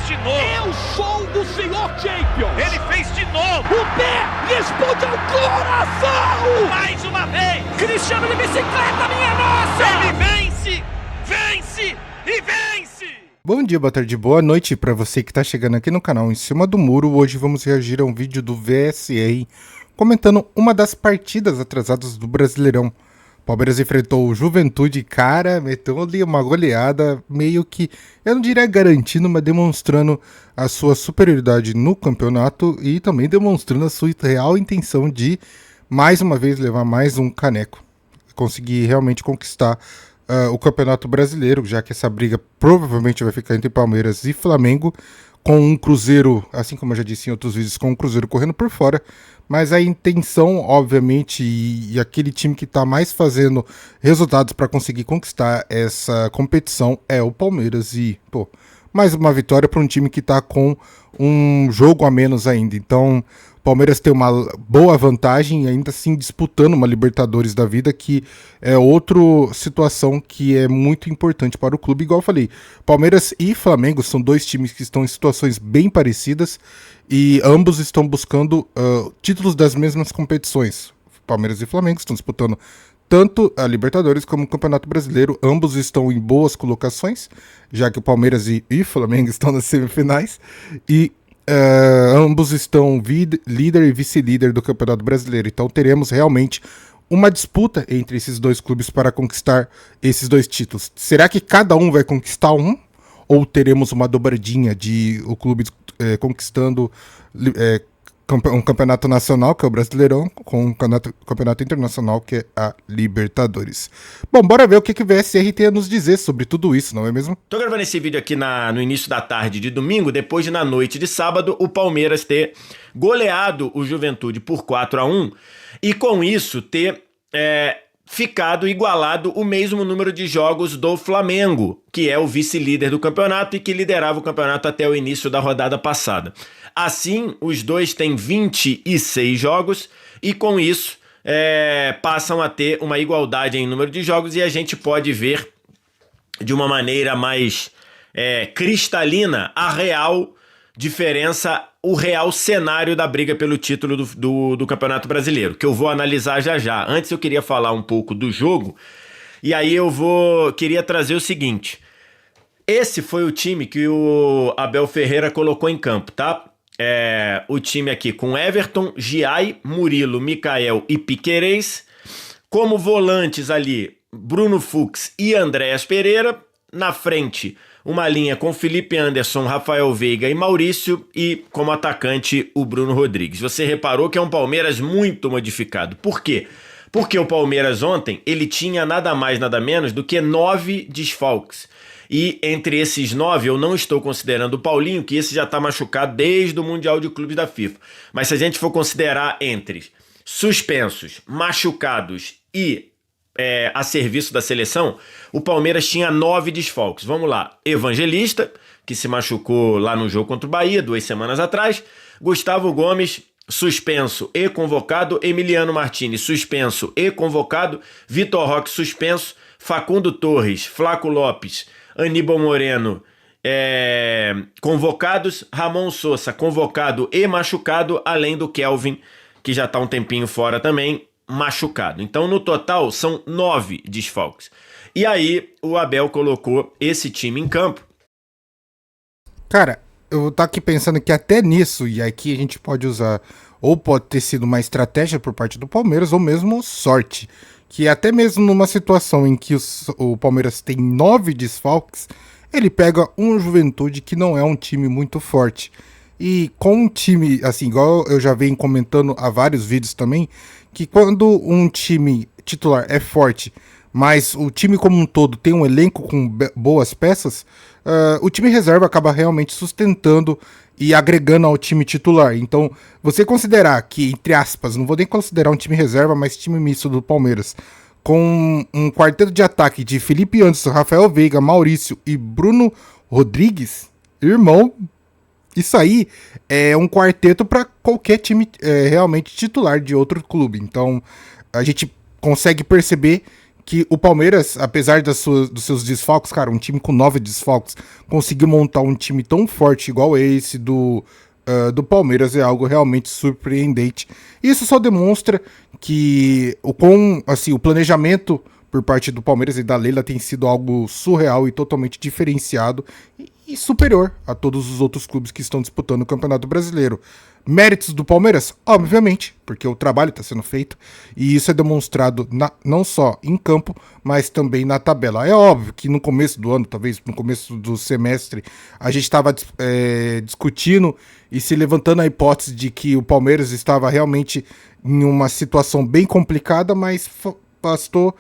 de novo. Eu sou o senhor Champions. Ele fez de novo. O pé responde ao coração. Mais uma vez. Cristiano de bicicleta, minha nossa. Ele vence, vence e vence. Bom dia, boa tarde, boa noite para você que tá chegando aqui no canal Em Cima do Muro. Hoje vamos reagir a um vídeo do VSR comentando uma das partidas atrasadas do Brasileirão. Palmeiras enfrentou o Juventude, cara, meteu ali uma goleada, meio que, eu não diria garantindo, mas demonstrando a sua superioridade no campeonato e também demonstrando a sua real intenção de, mais uma vez, levar mais um caneco. Conseguir realmente conquistar o Campeonato Brasileiro, já que essa briga provavelmente vai ficar entre Palmeiras e Flamengo, com um Cruzeiro, assim como eu já disse em outros vídeos, com um Cruzeiro correndo por fora. Mas a intenção, obviamente, e aquele time que está mais fazendo resultados para conseguir conquistar essa competição é o Palmeiras. E, pô, mais uma vitória para um time que está com um jogo a menos ainda. Então, o Palmeiras tem uma boa vantagem, ainda assim disputando uma Libertadores da vida, que é outra situação que é muito importante para o clube. Igual eu falei, Palmeiras e Flamengo são dois times que estão em situações bem parecidas e ambos estão buscando títulos das mesmas competições. Palmeiras e Flamengo estão disputando tanto a Libertadores como o Campeonato Brasileiro. Ambos estão em boas colocações, já que o Palmeiras e Flamengo estão nas semifinais. E ambos estão líder e vice-líder do Campeonato Brasileiro. Então teremos realmente uma disputa entre esses dois clubes para conquistar esses dois títulos. Será que cada um vai conquistar um? Ou teremos uma dobradinha de o clube conquistando um campeonato nacional, que é o Brasileirão, com um campeonato internacional, que é a Libertadores. Bom, bora ver o que o VSR tem a nos dizer sobre tudo isso, não é mesmo? Tô gravando esse vídeo aqui no início da tarde de domingo, depois de na noite de sábado o Palmeiras ter goleado o Juventude por 4-1 e com isso ter ficado igualado o mesmo número de jogos do Flamengo, que é o vice-líder do campeonato e que liderava o campeonato até o início da rodada passada. Assim, os dois têm 26 jogos e com isso passam a ter uma igualdade em número de jogos e a gente pode ver de uma maneira mais cristalina a real diferença, o real cenário da briga pelo título do Campeonato Brasileiro, que eu vou analisar já já. Antes eu queria falar um pouco do jogo, e aí queria trazer o seguinte. Esse foi o time que o Abel Ferreira colocou em campo, tá? O time aqui com Everton, Giai, Murilo, Mikael e Piquerez. Como volantes ali, Bruno Fux e Andréas Pereira. Na frente, uma linha com Felipe Anderson, Rafael Veiga e Maurício, e como atacante o Bruno Rodrigues. Você reparou que é um Palmeiras muito modificado. Por quê? Porque o Palmeiras ontem ele tinha nada mais, nada menos do que 9 desfalques. E entre esses 9 eu não estou considerando o Paulinho, que esse já está machucado desde o Mundial de Clubes da FIFA. Mas se a gente for considerar entre suspensos, machucados e a serviço da seleção, o Palmeiras tinha 9 desfalques. Vamos lá. Evangelista, que se machucou lá no jogo contra o Bahia 2 semanas atrás. Gustavo Gomes, suspenso e convocado. Emiliano Martinez, suspenso e convocado. Vitor Roque, suspenso. Facundo Torres, Flaco Lopes, Aníbal Moreno, convocados. Ramon Sousa, convocado e machucado. Além do Kelvin, que já está um tempinho fora também, machucado. Então, no total, são 9 desfalques. E aí, o Abel colocou esse time em campo. Cara, eu tô aqui pensando que até nisso, e aqui a gente pode usar, ou pode ter sido uma estratégia por parte do Palmeiras, ou mesmo sorte. Que até mesmo numa situação em que o Palmeiras tem 9 desfalques, ele pega um Juventude que não é um time muito forte. E com um time, assim, igual eu já venho comentando há vários vídeos também, que quando um time titular é forte, mas o time como um todo tem um elenco com boas peças, o time reserva acaba realmente sustentando e agregando ao time titular. Então, você considerar que, entre aspas, não vou nem considerar um time reserva, mas time misto do Palmeiras, com um quarteto de ataque de Felipe Anderson, Rafael Veiga, Maurício e Bruno Rodrigues, irmão, isso aí é um quarteto para qualquer time realmente titular de outro clube. Então, a gente consegue perceber que o Palmeiras, apesar dos seus desfalques, cara, um time com 9 desfalques, conseguiu montar um time tão forte igual esse do Palmeiras é algo realmente surpreendente. Isso só demonstra que o planejamento por parte do Palmeiras e da Leila tem sido algo surreal e totalmente diferenciado e superior a todos os outros clubes que estão disputando o Campeonato Brasileiro. Méritos do Palmeiras? Obviamente, porque o trabalho está sendo feito e isso é demonstrado não só em campo, mas também na tabela. É óbvio que no começo do ano, talvez no começo do semestre, a gente estava discutindo e se levantando a hipótese de que o Palmeiras estava realmente em uma situação bem complicada, mas bastou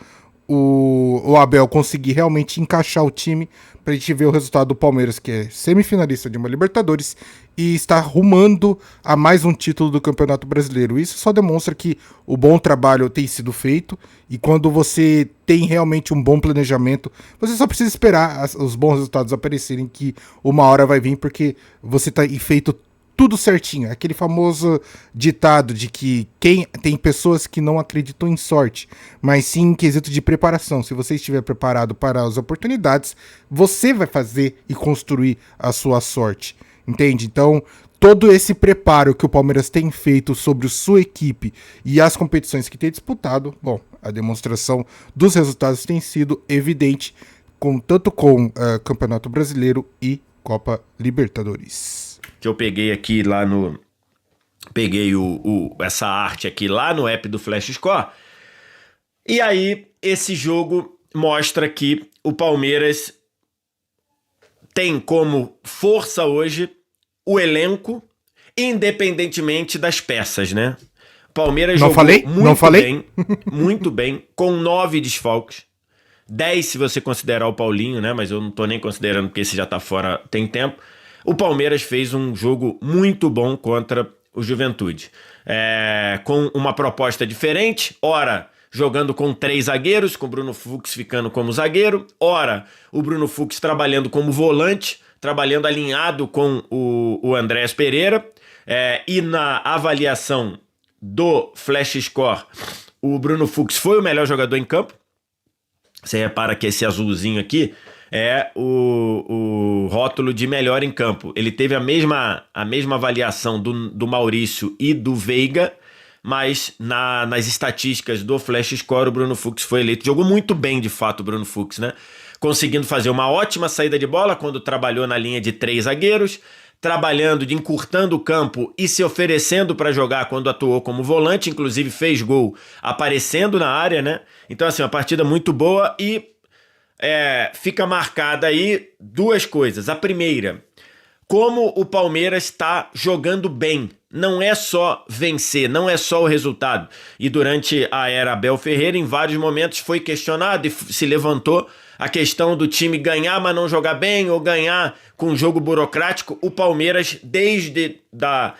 o Abel conseguir realmente encaixar o time pra gente ver o resultado do Palmeiras, que é semifinalista de uma Libertadores e está rumando a mais um título do Campeonato Brasileiro. Isso só demonstra que o bom trabalho tem sido feito e quando você tem realmente um bom planejamento, você só precisa esperar os bons resultados aparecerem, que uma hora vai vir, porque você tá feito tudo certinho. Aquele famoso ditado de que tem pessoas que não acreditam em sorte, mas sim em quesito de preparação. Se você estiver preparado para as oportunidades, você vai fazer e construir a sua sorte. Entende? Então, todo esse preparo que o Palmeiras tem feito sobre sua equipe e as competições que tem disputado, bom, a demonstração dos resultados tem sido evidente, tanto com Campeonato Brasileiro e Copa Libertadores. Que eu peguei aqui lá no... Peguei essa arte aqui lá no app do Flash Score. E aí, esse jogo mostra que o Palmeiras tem como força hoje o elenco, independentemente das peças, né? O Palmeiras jogou muito bem, com 9 desfalques. 10 se você considerar o Paulinho, né? Mas eu não tô nem considerando porque esse já tá fora tem tempo. O Palmeiras fez um jogo muito bom contra o Juventude. Com uma proposta diferente, ora jogando com 3 zagueiros, com o Bruno Fux ficando como zagueiro, ora o Bruno Fux trabalhando como volante, trabalhando alinhado com o Andrés Pereira, e na avaliação do Flash Score, o Bruno Fux foi o melhor jogador em campo. Você repara que esse azulzinho aqui é o rótulo de melhor em campo. Ele teve a mesma avaliação do Maurício e do Veiga, mas nas estatísticas do Flash Score o Bruno Fux foi eleito. Jogou muito bem, de fato, o Bruno Fux, né? Conseguindo fazer uma ótima saída de bola quando trabalhou na linha de 3 zagueiros, trabalhando, encurtando o campo e se oferecendo para jogar quando atuou como volante, inclusive fez gol aparecendo na área, né? Então, assim, uma partida muito boa e fica marcada aí 2 coisas. A primeira, como o Palmeiras está jogando bem. Não é só vencer, não é só o resultado. E durante a era Abel Ferreira, em vários momentos foi questionado e se levantou a questão do time ganhar, mas não jogar bem, ou ganhar com um jogo burocrático. O Palmeiras, desde da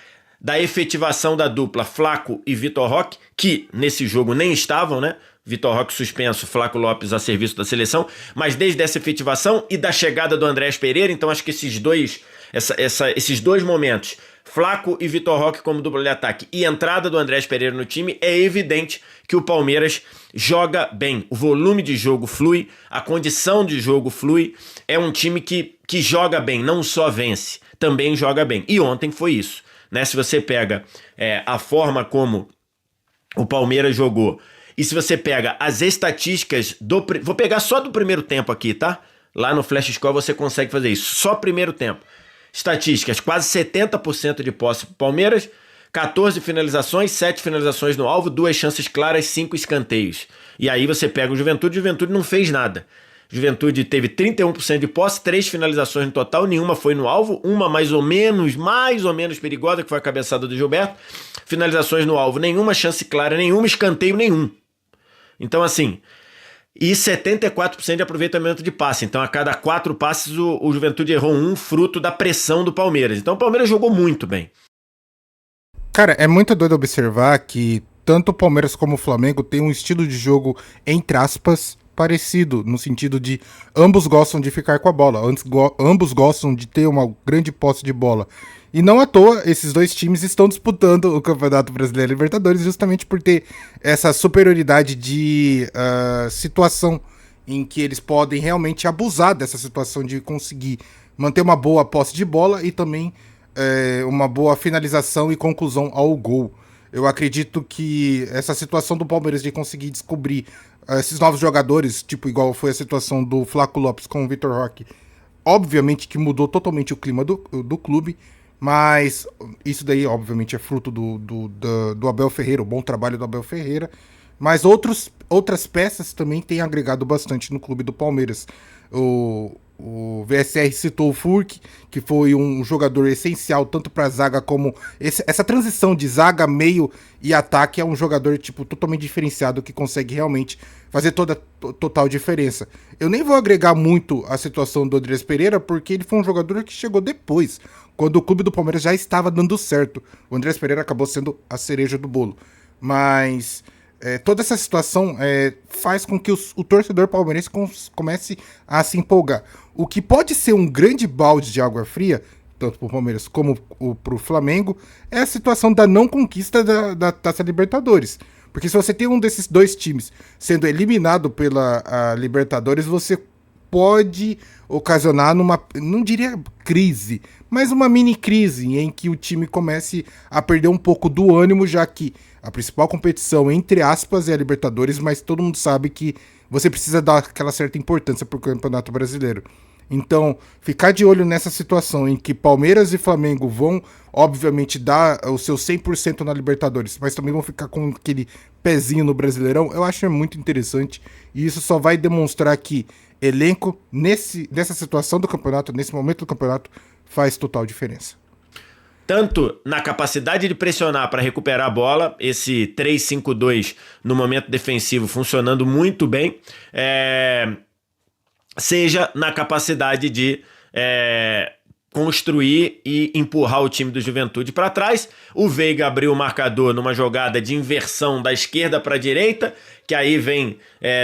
efetivação da dupla Flaco e Vitor Roque, que nesse jogo nem estavam, né? Vitor Roque suspenso, Flaco Lopes a serviço da seleção, mas desde essa efetivação e da chegada do Andrés Pereira, então acho que esses dois momentos, Flaco e Vitor Roque como dupla de ataque e entrada do Andrés Pereira no time, é evidente que o Palmeiras joga bem. O volume de jogo flui, a condição de jogo flui, é um time que joga bem, não só vence, também joga bem. E ontem foi isso, né? Se você pega a forma como o Palmeiras jogou, e se você pega as estatísticas vou pegar só do primeiro tempo aqui, tá? Lá no Flash Score você consegue fazer isso, só primeiro tempo. Estatísticas, quase 70% de posse pro Palmeiras, 14 finalizações, 7 finalizações no alvo, 2 chances claras, 5 escanteios. E aí você pega o Juventude não fez nada. Juventude teve 31% de posse, 3 finalizações no total, nenhuma foi no alvo, uma mais ou menos perigosa, que foi a cabeçada do Gilberto. Finalizações no alvo, nenhuma chance clara, nenhuma escanteio, nenhum. Então, assim, e 74% de aproveitamento de passe. Então, a cada 4 passes, o Juventude errou um, fruto da pressão do Palmeiras. Então, o Palmeiras jogou muito bem. Cara, é muito doido observar que tanto o Palmeiras como o Flamengo têm um estilo de jogo, entre aspas, parecido, no sentido de ambos gostam de ficar com a bola, ambos gostam de ter uma grande posse de bola. E não à toa, esses dois times estão disputando o Campeonato Brasileiro e Libertadores justamente por ter essa superioridade de situação em que eles podem realmente abusar dessa situação de conseguir manter uma boa posse de bola e também uma boa finalização e conclusão ao gol. Eu acredito que essa situação do Palmeiras de conseguir descobrir esses novos jogadores, tipo igual foi a situação do Flaco Lopes com o Vitor Roque, obviamente que mudou totalmente o clima do clube, mas isso daí obviamente é fruto do Abel Ferreira, o bom trabalho do Abel Ferreira, mas outras peças também têm agregado bastante no clube do Palmeiras. O VSR citou o Furk, que foi um jogador essencial tanto para a zaga como essa transição de zaga, meio e ataque é um jogador tipo totalmente diferenciado que consegue realmente fazer total diferença. Eu nem vou agregar muito a situação do Andrés Pereira porque ele foi um jogador que chegou depois, quando o clube do Palmeiras já estava dando certo. O Andrés Pereira acabou sendo a cereja do bolo, mas toda essa situação faz com que o torcedor palmeirense comece a se empolgar. O que pode ser um grande balde de água fria, tanto para o Palmeiras como para o Flamengo, é a situação da não conquista da Taça Libertadores. Porque se você tem um desses dois times sendo eliminado pela Libertadores, você pode ocasionar não diria crise, mas uma mini crise em que o time comece a perder um pouco do ânimo, já que a principal competição, entre aspas, é a Libertadores, mas todo mundo sabe que você precisa dar aquela certa importância para o Campeonato Brasileiro. Então, ficar de olho nessa situação em que Palmeiras e Flamengo vão, obviamente, dar o seu 100% na Libertadores, mas também vão ficar com aquele pezinho no Brasileirão, eu acho muito interessante. E isso só vai demonstrar que elenco, nessa situação do campeonato, nesse momento do campeonato, faz total diferença. Tanto na capacidade de pressionar para recuperar a bola, esse 3-5-2 no momento defensivo funcionando muito bem, seja na capacidade de construir e empurrar o time do Juventude para trás. O Veiga abriu o marcador numa jogada de inversão da esquerda para a direita, que aí vem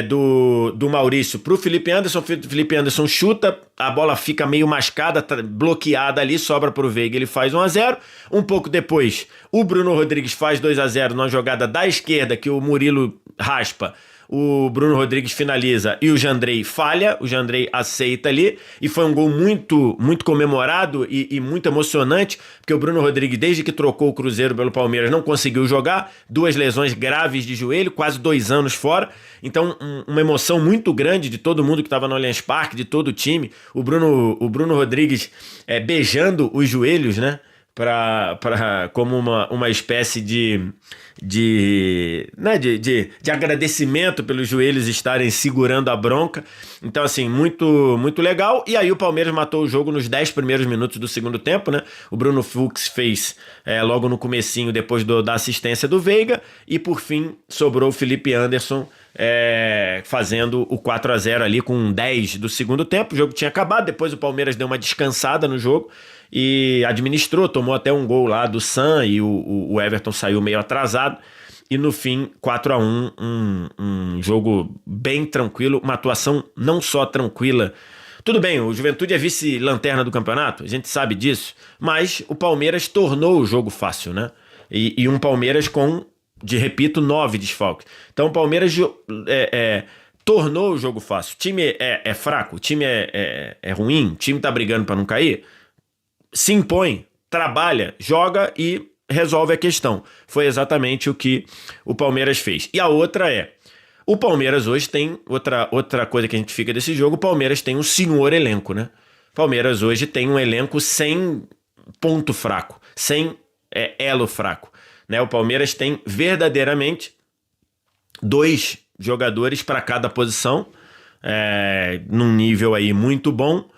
do Maurício para o Felipe Anderson. O Felipe Anderson chuta, a bola fica meio mascada, bloqueada ali, sobra para o Veiga, ele faz 1-0. Um pouco depois, o Bruno Rodrigues faz 2-0 numa jogada da esquerda que o Murilo raspa. O Bruno Rodrigues finaliza e o Jandrei falha, o Jandrei aceita ali, e foi um gol muito, muito comemorado e muito emocionante, porque o Bruno Rodrigues, desde que trocou o Cruzeiro pelo Palmeiras, não conseguiu jogar, 2 lesões graves de joelho, quase 2 anos fora, então uma emoção muito grande de todo mundo que estava no Allianz Parque, de todo o time, o Bruno Rodrigues beijando os joelhos, né? Como uma espécie de agradecimento pelos joelhos estarem segurando a bronca. Então, assim, muito, muito legal. E aí o Palmeiras matou o jogo nos 10 primeiros minutos do segundo tempo, né? O Bruno Fux fez logo no comecinho, depois da assistência do Veiga, e por fim sobrou o Felipe Anderson fazendo o 4-0 ali com 10 do segundo tempo. O jogo tinha acabado, depois o Palmeiras deu uma descansada no jogo e administrou, tomou até um gol lá do Sam, e o Everton saiu meio atrasado, e no fim 4-1, um jogo bem tranquilo, uma atuação não só tranquila. Tudo bem, o Juventude é vice-lanterna do campeonato, a gente sabe disso, mas o Palmeiras tornou o jogo fácil, né? E um Palmeiras com, repito, 9 desfalques. Então o Palmeiras tornou o jogo fácil. O time é fraco, o time é ruim, o time tá brigando para não cair, se impõe, trabalha, joga e resolve a questão. Foi exatamente o que o Palmeiras fez. E a outra o Palmeiras hoje tem outra coisa que a gente fica desse jogo. O Palmeiras tem um senhor elenco, né? O Palmeiras hoje tem um elenco sem ponto fraco, sem elo fraco, né? O Palmeiras tem verdadeiramente 2 jogadores para cada posição, num nível aí muito bom.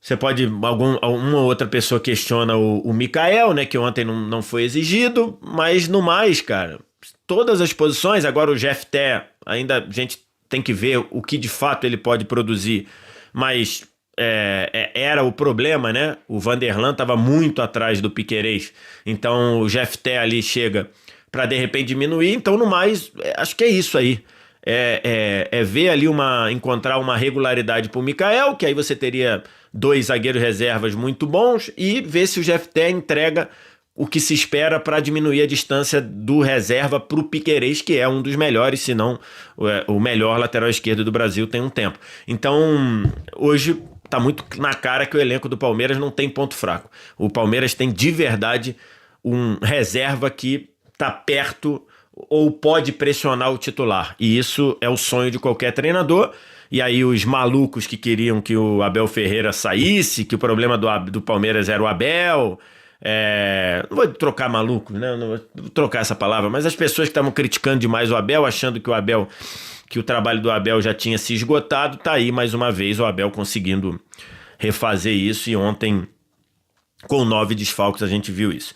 Você pode, uma outra pessoa questiona o Mikael, né, que ontem não foi exigido, mas no mais, cara, todas as posições. Agora o Jefté, ainda a gente tem que ver o que de fato ele pode produzir, mas era o problema, né? O Vanderlan estava muito atrás do Piquerez, então o Jefté ali chega para de repente diminuir. Então no mais, acho que é isso aí. é ver ali encontrar uma regularidade pro Mikael, que aí você teria 2 zagueiros reservas muito bons, e ver se o Jefté entrega o que se espera para diminuir a distância do reserva pro Piquerez, que é um dos melhores, se não o melhor lateral esquerdo do Brasil tem um tempo. Então, hoje tá muito na cara que o elenco do Palmeiras não tem ponto fraco. O Palmeiras tem de verdade um reserva que tá perto ou pode pressionar o titular. E isso é o sonho de qualquer treinador. E aí os malucos que queriam que o Abel Ferreira saísse, que o problema do Palmeiras era o Abel... não vou trocar maluco, né? Não vou trocar essa palavra, mas as pessoas que estavam criticando demais o Abel, achando que o trabalho do Abel já tinha se esgotado, tá aí mais uma vez o Abel conseguindo refazer isso, e ontem com 9 desfalques a gente viu isso.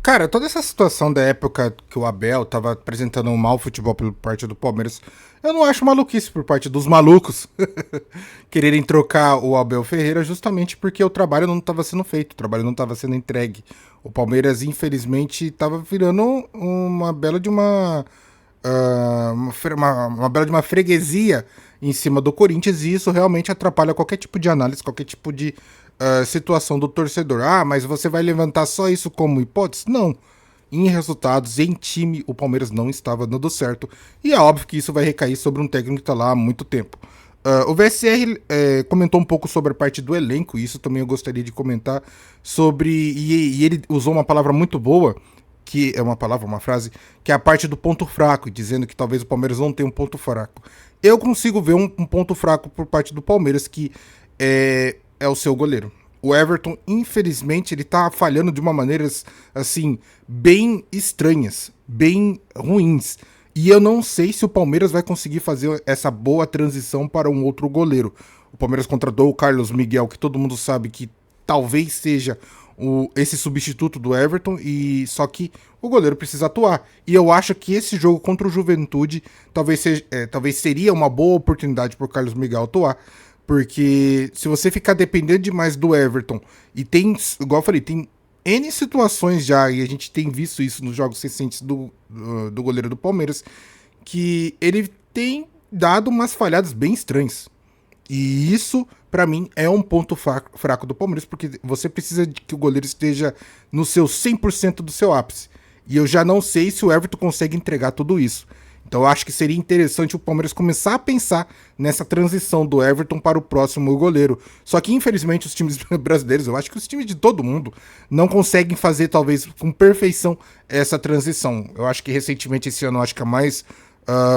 Cara, toda essa situação da época que o Abel tava apresentando um mau futebol por parte do Palmeiras, eu não acho maluquice por parte dos malucos quererem trocar o Abel Ferreira justamente porque o trabalho não estava sendo feito, o trabalho não estava sendo entregue. O Palmeiras, infelizmente, estava virando uma bela de uma bela de uma freguesia em cima do Corinthians, e isso realmente atrapalha qualquer tipo de análise, qualquer tipo de situação do torcedor. Mas você vai levantar só isso como hipótese? Não. Em resultados, em time, o Palmeiras não estava dando certo. E é óbvio que isso vai recair sobre um técnico que está lá há muito tempo. O VSR comentou um pouco sobre a parte do elenco, e isso também eu gostaria de comentar sobre... E ele usou uma palavra muito boa, que é uma frase, que é a parte do ponto fraco, dizendo que talvez o Palmeiras não tenha um ponto fraco. Eu consigo ver um ponto fraco por parte do Palmeiras, que é o seu goleiro. O Everton, infelizmente, ele tá falhando de uma maneira, assim, bem estranhas, bem ruins. E eu não sei se o Palmeiras vai conseguir fazer essa boa transição para um outro goleiro. O Palmeiras contratou o Carlos Miguel, que todo mundo sabe que talvez seja esse substituto do Everton, e só que o goleiro precisa atuar. E eu acho que esse jogo contra o Juventude talvez seria uma boa oportunidade para o Carlos Miguel atuar. Porque se você ficar dependendo demais do Everton, e tem, igual eu falei, tem N situações já, e a gente tem visto isso nos jogos recentes do goleiro do Palmeiras, que ele tem dado umas falhadas bem estranhas. E isso, pra mim, é um ponto fraco do Palmeiras, porque você precisa de que o goleiro esteja no seu 100% do seu ápice. E eu já não sei se o Everton consegue entregar tudo isso. Então eu acho que seria interessante o Palmeiras começar a pensar nessa transição do Everton para o próximo goleiro. Só que, infelizmente, os times brasileiros, eu acho que os times de todo mundo, não conseguem fazer, talvez, com perfeição essa transição. Eu acho que recentemente, esse ano, acho que a mais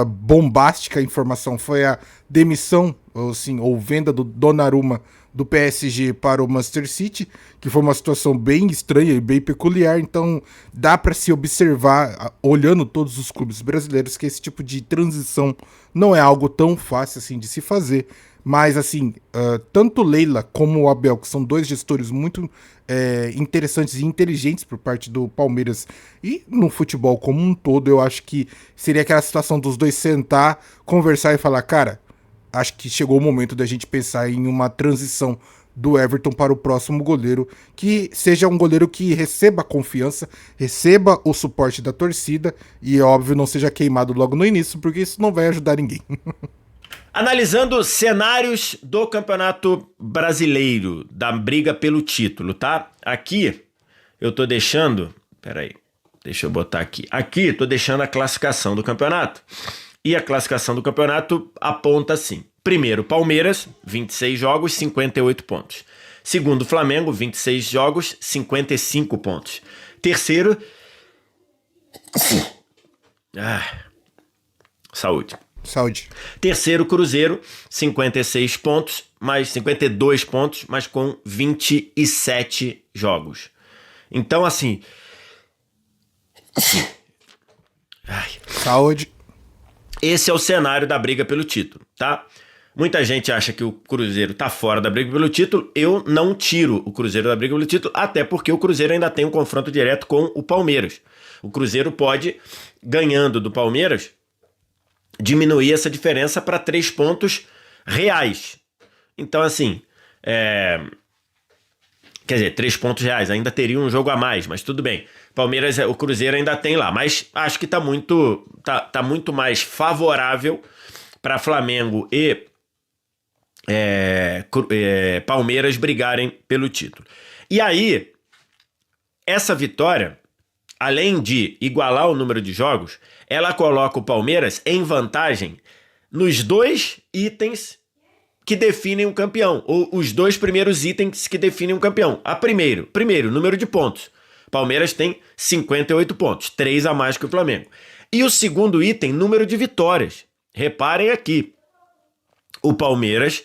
bombástica informação foi a demissão, ou venda do Donnarumma do PSG para o Manchester City, que foi uma situação bem estranha e bem peculiar. Então dá para se observar, olhando todos os clubes brasileiros, que esse tipo de transição não é algo tão fácil assim de se fazer. Mas assim, tanto Leila como o Abel, que são dois gestores muito interessantes e inteligentes por parte do Palmeiras e no futebol como um todo, eu acho que seria aquela situação dos dois sentar, conversar e falar, cara, acho que chegou o momento da gente pensar em uma transição do Everton para o próximo goleiro, que seja um goleiro que receba confiança, receba o suporte da torcida e, óbvio, não seja queimado logo no início, porque isso não vai ajudar ninguém. Analisando cenários do Campeonato Brasileiro, da briga pelo título, tá? Aqui eu tô deixando... Peraí, deixa eu botar aqui. Aqui tô deixando a classificação do campeonato. E a classificação do campeonato aponta assim. Primeiro, Palmeiras, 26 jogos, 58 pontos. Segundo, Flamengo, 26 jogos, 55 pontos. Terceiro... Saúde. Saúde. Terceiro, Cruzeiro, 56 pontos, mais 52 pontos, mas com 27 jogos. Então, assim... Saúde. Esse é o cenário da briga pelo título, tá? Muita gente acha que o Cruzeiro tá fora da briga pelo título. Eu não tiro o Cruzeiro da briga pelo título, até porque o Cruzeiro ainda tem um confronto direto com o Palmeiras. O Cruzeiro pode, ganhando do Palmeiras, diminuir essa diferença para 3 pontos reais. Então, assim, Quer dizer, 3 pontos reais, ainda teria um jogo a mais, mas tudo bem. Palmeiras, o Cruzeiro ainda tem lá, mas acho que tá muito mais favorável para Flamengo e Palmeiras brigarem pelo título. E aí, essa vitória, além de igualar o número de jogos, ela coloca o Palmeiras em vantagem nos 2 itens que definem o campeão, ou os 2 primeiros itens que definem o campeão. Primeiro, número de pontos. Palmeiras tem 58 pontos, 3 a mais que o Flamengo. E o segundo item, número de vitórias. Reparem aqui, o Palmeiras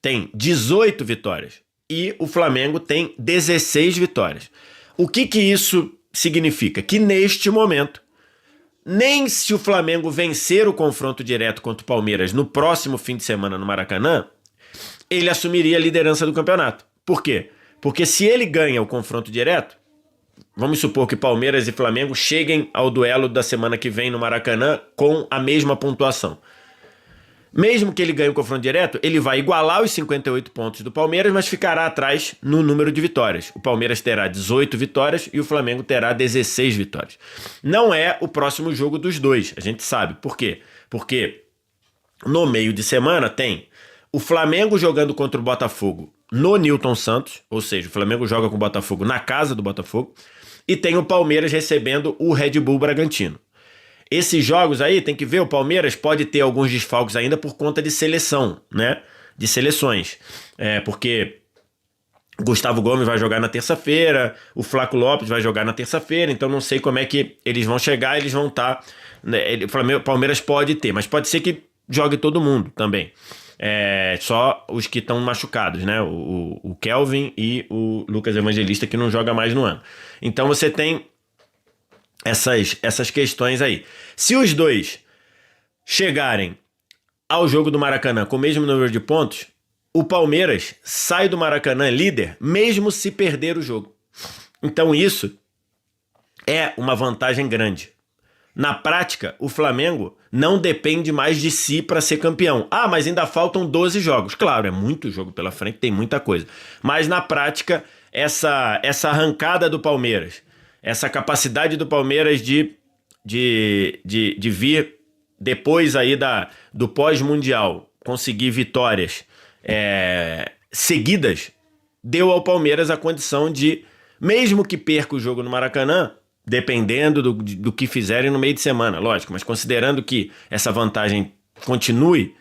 tem 18 vitórias e o Flamengo tem 16 vitórias. O que isso significa? Que neste momento, nem se o Flamengo vencer o confronto direto contra o Palmeiras no próximo fim de semana no Maracanã, ele assumiria a liderança do campeonato. Por quê? Porque se ele ganha o confronto direto, vamos supor que Palmeiras e Flamengo cheguem ao duelo da semana que vem no Maracanã com a mesma pontuação. Mesmo que ele ganhe o confronto direto, ele vai igualar os 58 pontos do Palmeiras, mas ficará atrás no número de vitórias. O Palmeiras terá 18 vitórias e o Flamengo terá 16 vitórias. Não é o próximo jogo dos dois, a gente sabe. Por quê? Porque no meio de semana tem o Flamengo jogando contra o Botafogo no Newton Santos, ou seja, o Flamengo joga com o Botafogo na casa do Botafogo, e tem o Palmeiras recebendo o Red Bull Bragantino. Esses jogos aí, tem que ver, o Palmeiras pode ter alguns desfalques ainda por conta de seleção, né? De seleções. Porque Gustavo Gomes vai jogar na terça-feira, o Flaco Lopes vai jogar na terça-feira, então não sei como é que eles vão chegar, eles vão estar... Né? O Palmeiras pode ter, mas pode ser que jogue todo mundo também. Só os que estão machucados, né? O Kelvin e o Lucas Evangelista, que não joga mais no ano. Então você tem essas questões aí. Se os dois chegarem ao jogo do Maracanã com o mesmo número de pontos, o Palmeiras sai do Maracanã líder, mesmo se perder o jogo. Então isso é uma vantagem grande. Na prática, o Flamengo não depende mais de si para ser campeão. Ah, mas ainda faltam 12 jogos. Claro, é muito jogo pela frente, tem muita coisa. Mas na prática, essa arrancada do Palmeiras, essa capacidade do Palmeiras de vir depois aí do pós-mundial, conseguir vitórias seguidas, deu ao Palmeiras a condição de, mesmo que perca o jogo no Maracanã, dependendo do que fizerem no meio de semana, lógico, mas considerando que essa vantagem continue,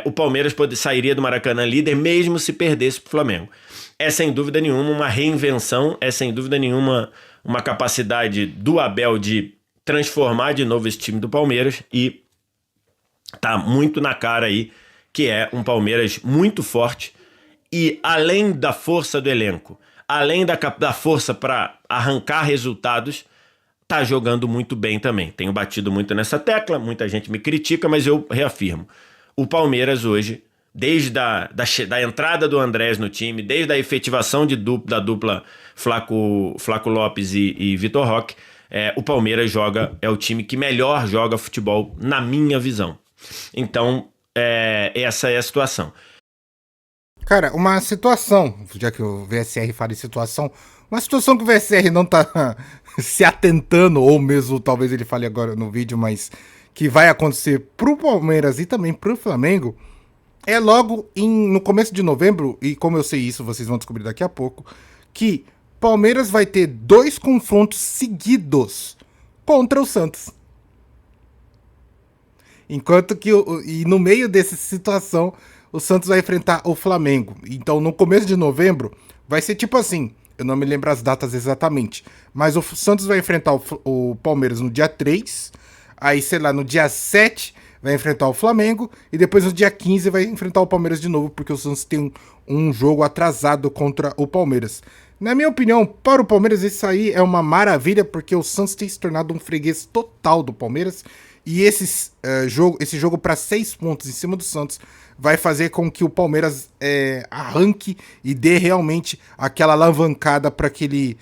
o Palmeiras sairia do Maracanã líder mesmo se perdesse para o Flamengo. É sem dúvida nenhuma uma reinvenção, é sem dúvida nenhuma uma capacidade do Abel de transformar de novo esse time do Palmeiras, e tá muito na cara aí que é um Palmeiras muito forte, e além da força do elenco, além da força para arrancar resultados, tá jogando muito bem também. Tenho batido muito nessa tecla, muita gente me critica, mas eu reafirmo. O Palmeiras hoje, desde da entrada do Andrés no time, desde a efetivação da dupla Flaco Lopes e Vitor Roque, o Palmeiras é o time que melhor joga futebol, na minha visão. Então, essa é a situação. Cara, uma situação, já que o VSR fala em situação, uma situação que o VSR não tá se atentando, ou mesmo talvez ele fale agora no vídeo, mas que vai acontecer pro Palmeiras e também pro Flamengo, é logo no começo de novembro, e como eu sei isso, vocês vão descobrir daqui a pouco, que Palmeiras vai ter 2 confrontos seguidos contra o Santos. Enquanto que, e no meio dessa situação, o Santos vai enfrentar o Flamengo. Então, no começo de novembro, vai ser tipo assim, eu não me lembro as datas exatamente, mas o Santos vai enfrentar o Palmeiras no dia 3, aí, sei lá, no dia 7 vai enfrentar o Flamengo, e depois no dia 15 vai enfrentar o Palmeiras de novo, porque o Santos tem um jogo atrasado contra o Palmeiras. Na minha opinião, para o Palmeiras, isso aí é uma maravilha, porque o Santos tem se tornado um freguês total do Palmeiras, e esse jogo para 6 pontos em cima do Santos vai fazer com que o Palmeiras arranque e dê realmente aquela alavancada para aquele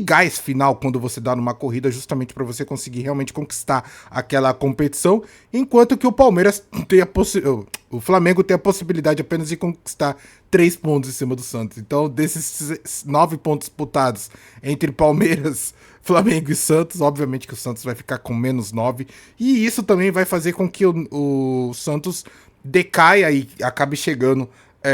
gás final quando você dá numa corrida, justamente para você conseguir realmente conquistar aquela competição, enquanto que o Palmeiras tem o Flamengo tem a possibilidade apenas de conquistar 3 pontos em cima do Santos. Então, desses 9 pontos disputados entre Palmeiras, Flamengo e Santos, obviamente que o Santos vai ficar com menos 9, e isso também vai fazer com que o Santos decaia e acabe chegando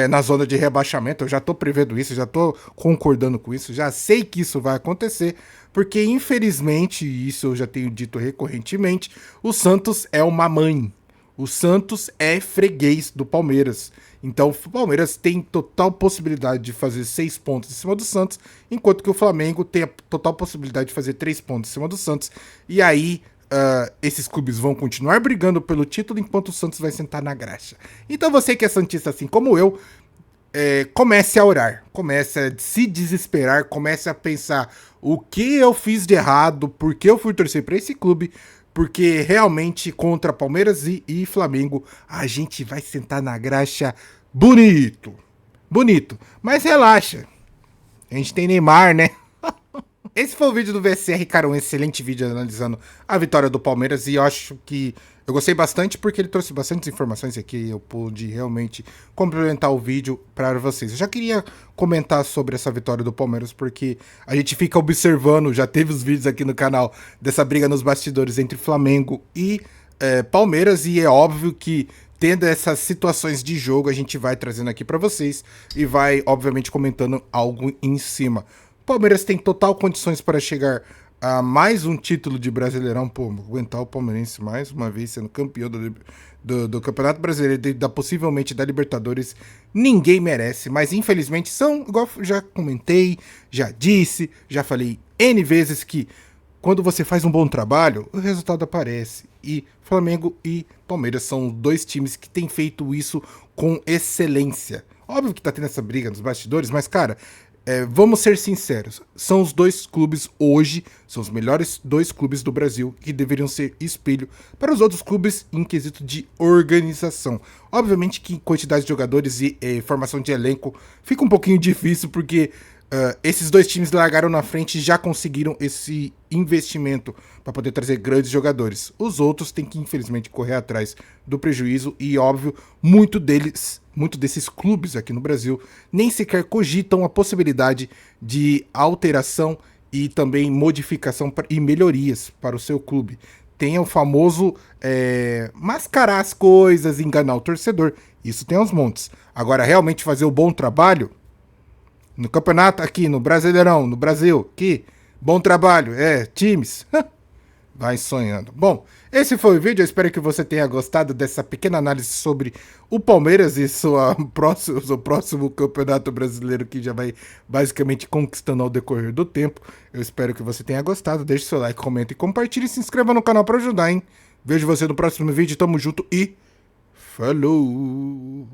na zona de rebaixamento. Eu já tô prevendo isso, já tô concordando com isso, já sei que isso vai acontecer, porque infelizmente, isso eu já tenho dito recorrentemente, o Santos é uma mãe. O Santos é freguês do Palmeiras. Então o Palmeiras tem total possibilidade de fazer 6 pontos em cima do Santos, enquanto que o Flamengo tem a total possibilidade de fazer 3 pontos em cima do Santos. E aí esses clubes vão continuar brigando pelo título, enquanto o Santos vai sentar na graxa. Então você que é santista assim como eu, comece a orar, comece a se desesperar, comece a pensar o que eu fiz de errado, por que eu fui torcer para esse clube, porque realmente contra Palmeiras e Flamengo a gente vai sentar na graxa bonito, bonito, mas relaxa, a gente tem Neymar, né? Esse foi o vídeo do VSR, cara, um excelente vídeo analisando a vitória do Palmeiras, e eu acho que eu gostei bastante porque ele trouxe bastantes informações aqui, eu pude realmente complementar o vídeo para vocês. Eu já queria comentar sobre essa vitória do Palmeiras porque a gente fica observando, já teve os vídeos aqui no canal dessa briga nos bastidores entre Flamengo e Palmeiras, e é óbvio que tendo essas situações de jogo a gente vai trazendo aqui para vocês e vai obviamente comentando algo em cima. O Palmeiras tem total condições para chegar a mais um título de Brasileirão. Pô, aguentar o Palmeirense mais uma vez sendo campeão do Campeonato Brasileiro e possivelmente da Libertadores, ninguém merece. Mas infelizmente são, igual já comentei, já disse, já falei N vezes que quando você faz um bom trabalho, o resultado aparece. E Flamengo e Palmeiras são dois times que têm feito isso com excelência. Óbvio que tá tendo essa briga nos bastidores, mas cara, vamos ser sinceros, são os dois clubes hoje, são os melhores dois clubes do Brasil que deveriam ser espelho para os outros clubes em quesito de organização. Obviamente que quantidade de jogadores e formação de elenco fica um pouquinho difícil porque esses dois times largaram na frente e já conseguiram esse investimento para poder trazer grandes jogadores. Os outros têm que infelizmente correr atrás do prejuízo e óbvio, muito desses clubes aqui no Brasil nem sequer cogitam a possibilidade de alteração e também modificação e melhorias para o seu clube. Tem o famoso mascarar as coisas, enganar o torcedor, isso tem aos montes. Agora realmente fazer o bom trabalho no campeonato aqui, no Brasileirão, no Brasil, aqui, bom trabalho, times, vai sonhando. Bom, esse foi o vídeo, eu espero que você tenha gostado dessa pequena análise sobre o Palmeiras e seu próximo campeonato brasileiro que já vai basicamente conquistando ao decorrer do tempo. Eu espero que você tenha gostado, deixe seu like, comenta e compartilhe, se inscreva no canal para ajudar, hein? Vejo você no próximo vídeo, tamo junto e falou!